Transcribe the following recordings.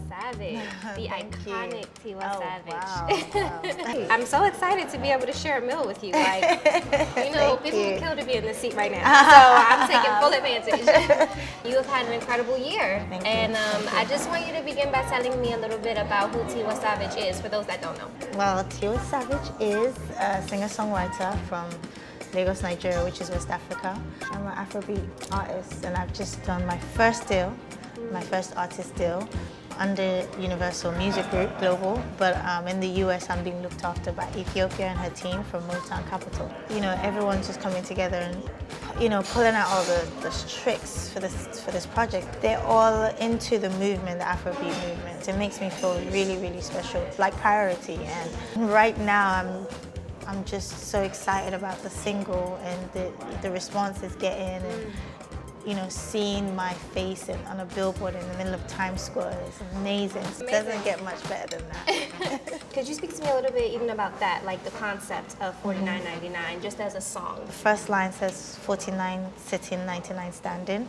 Savage, the iconic Tiwa Savage. Wow. I'm so excited to be able to share a meal with you. Like, people would kill to be in this seat right now. So I'm taking full advantage. You have had an incredible year. Thank and you. I just want you to begin by telling me a little bit about who Tiwa Savage is, for those that don't know. Well, Tiwa Savage is a singer-songwriter from Lagos, Nigeria, which is West Africa. I'm an Afrobeat artist, and I've just done my first deal, my first artist deal, under Universal Music Group Global, but in the US I'm being looked after by Ethiopia and her team from Motown Capital. Everyone's just coming together and pulling out all the tricks for this project. They're all into the movement, the Afrobeat movement. It makes me feel really, really special, like priority. And right now I'm just so excited about the single and the response it's getting, and seeing my face on a billboard in the middle of Times Square is amazing. It doesn't get much better than that. Could you speak to me a little bit even about that, like the concept of $49.99, just as a song? The first line says 49 sitting, 99 standing,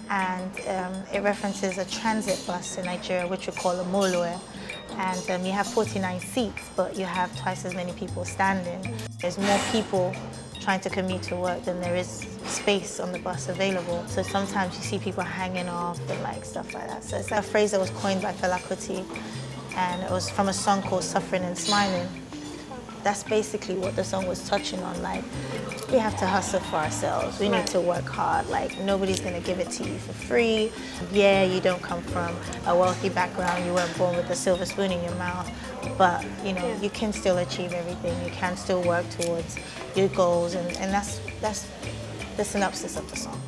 and it references a transit bus in Nigeria, which we call a molue. And you have 49 seats, but you have twice as many people standing. There's more people trying to commute to work than there is space on the bus available. So sometimes you see people hanging off and like stuff like that. So it's a phrase that was coined by Fela Kuti, and it was from a song called Suffering and Smiling. That's basically what the song was touching on. Like, we have to hustle for ourselves. We need to work hard. Like, nobody's gonna give it to you for free. Yeah, you don't come from a wealthy background. You weren't born with a silver spoon in your mouth. But, you can still achieve everything. You can still work towards your goals. And that's the synopsis of the song.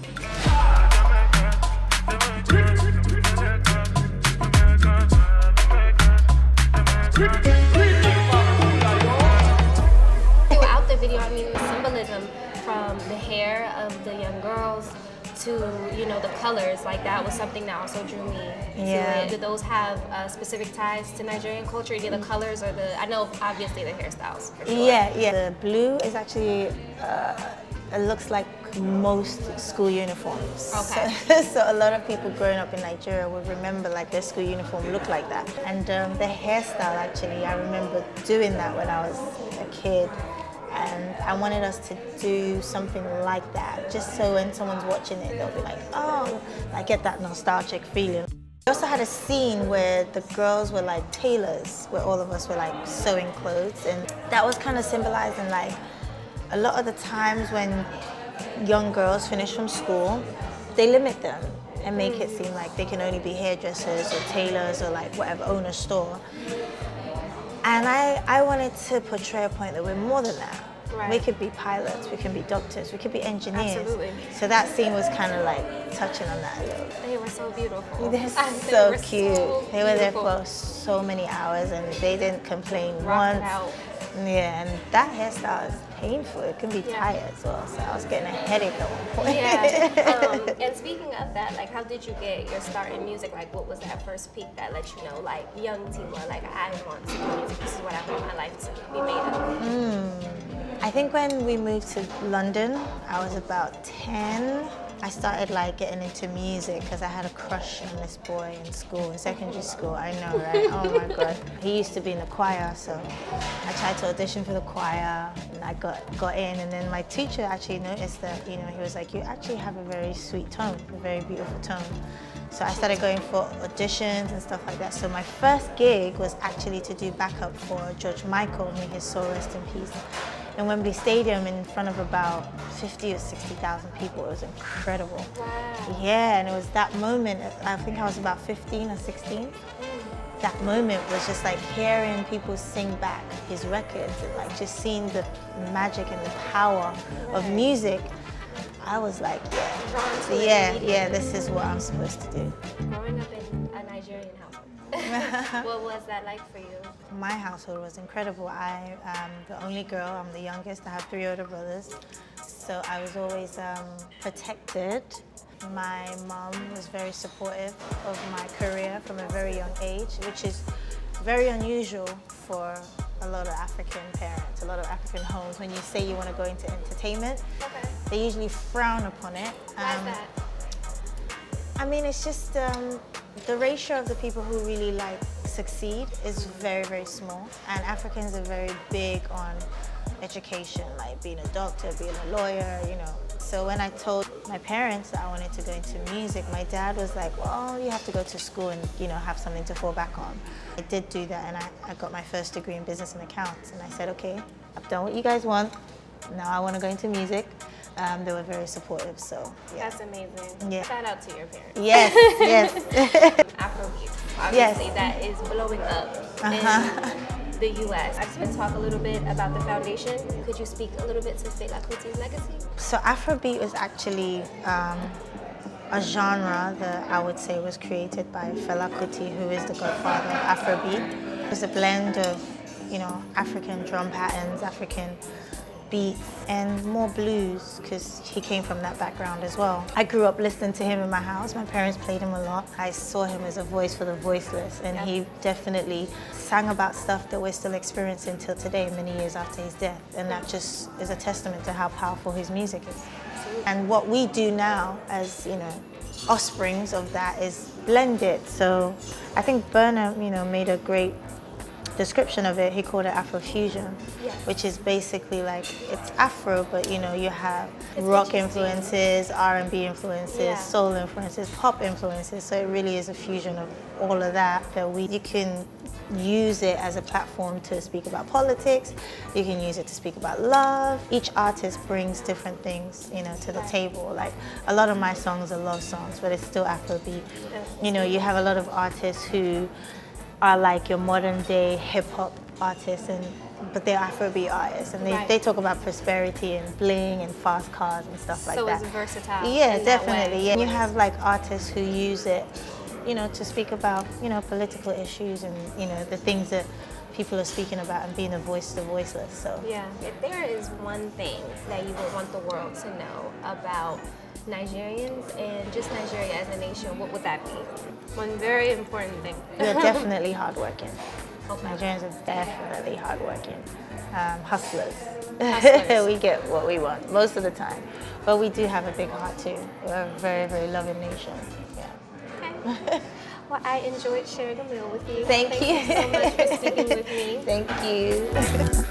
Throughout the video, the symbolism from the hair of the young girls to, the colors, like that was something that also drew me to it. Do those have specific ties to Nigerian culture? Either the colors or I know obviously the hairstyles, for sure. Yeah. The blue is actually, it looks like most school uniforms. Okay. So a lot of people growing up in Nigeria would remember like their school uniform looked like that. And the hairstyle, actually, I remember doing that when I was a kid. And I wanted us to do something like that, just so when someone's watching it, they'll be like, oh, I get that nostalgic feeling. We also had a scene where the girls were like tailors, where all of us were like sewing clothes, and that was kind of symbolizing like a lot of the times when young girls finish from school, they limit them and make it seem like they can only be hairdressers or tailors or like whatever, own a store. And I wanted to portray a point that we're more than that. Right. We could be pilots, we can be doctors, we could be engineers. Absolutely. So that scene was kind of like touching on that a little. They were so beautiful. They're so cute. They were there for so many hours and they didn't complain once. Out. Yeah, and that hairstyle is painful. It can be tight as well. So I was getting a headache at one point. Yeah. And speaking of that, like, how did you get your start in music? Like, what was that first peak that let you know, like, young Tiwa, like, I want to do music. This is what I want my life to be made of. I think when we moved to London, I was about 10. I started like getting into music because I had a crush on this boy in school, in secondary school. I know, right? Oh my God. He used to be in the choir, so I tried to audition for the choir and I got in, and then my teacher actually noticed that, he was like, you actually have a very sweet tone, a very beautiful tone. So I started going for auditions and stuff like that. So my first gig was actually to do backup for George Michael, may his soul rest in peace, in Wembley Stadium in front of about 50 or 60,000 people. It was incredible. Wow. Yeah, and it was that moment, I think I was about 15 or 16. That moment was just like hearing people sing back his records and like just seeing the magic and the power of music. I was like, yeah, this is what I'm supposed to do. Growing up in a Nigerian household, what was that like for you? My household was incredible. I am the only girl, I'm the youngest, I have 3 older brothers. So I was always protected. My mom was very supportive of my career from a very young age, which is very unusual for a lot of African parents, a lot of African homes. When you say you want to go into entertainment, they usually frown upon it. Why is that? I mean, it's just The ratio of the people who really like succeed is very, very small, and Africans are very big on education, like being a doctor, being a lawyer, you know. So when I told my parents that I wanted to go into music, my dad was like, well, you have to go to school and, you know, have something to fall back on. I did do that, and I got my first degree in business and accounts, and I said, okay, I've done what you guys want, now I want to go into music. They were very supportive, so yeah. That's amazing. Yeah. Shout out to your parents. Yes, yes. Afrobeat, obviously, that is blowing up in the U.S. I just want to talk a little bit about the foundation. Could you speak a little bit to Fela Kuti's legacy? So Afrobeat was actually a genre that I would say was created by Fela Kuti, who is the godfather of Afrobeat. It was a blend of, you know, African drum patterns, African beats, and more blues, because he came from that background as well. I grew up listening to him in my house. My parents played him a lot. I saw him as a voice for the voiceless, and he definitely sang about stuff that we're still experiencing till today, many years after his death. And that just is a testament to how powerful his music is. And what we do now as, you know, offsprings of that is blend it. So I think Burner, you know, made a great description of it. He called it Afrofusion, which is basically like, it's Afro, but you know, you have rock influences, R&B influences, soul influences, pop influences. So it really is a fusion of all of that. You can use it as a platform to speak about politics. You can use it to speak about love. Each artist brings different things, you know, to the table. Like a lot of my songs are love songs, but it's still Afrobeat. You know, you have a lot of artists who are like your modern day hip hop artists, but they're Afrobeat artists, and they talk about prosperity and bling and fast cars and stuff like that. So it's versatile. Yeah, definitely. Yeah. You have like artists who use it, you know, to speak about, you know, political issues and, you know, the things that people are speaking about and being a voice to the voiceless. So yeah, if there is one thing that you would want the world to know about Nigerians and just Nigeria as a nation, what would that be? One very important thing. We're definitely hardworking. Nigerians are definitely hardworking. Hustlers. We get what we want most of the time. But we do have a big heart too. We're a very, very loving nation. Yeah. Okay. Well, I enjoyed sharing a meal with you. Thank you so much for speaking with me. Thank you.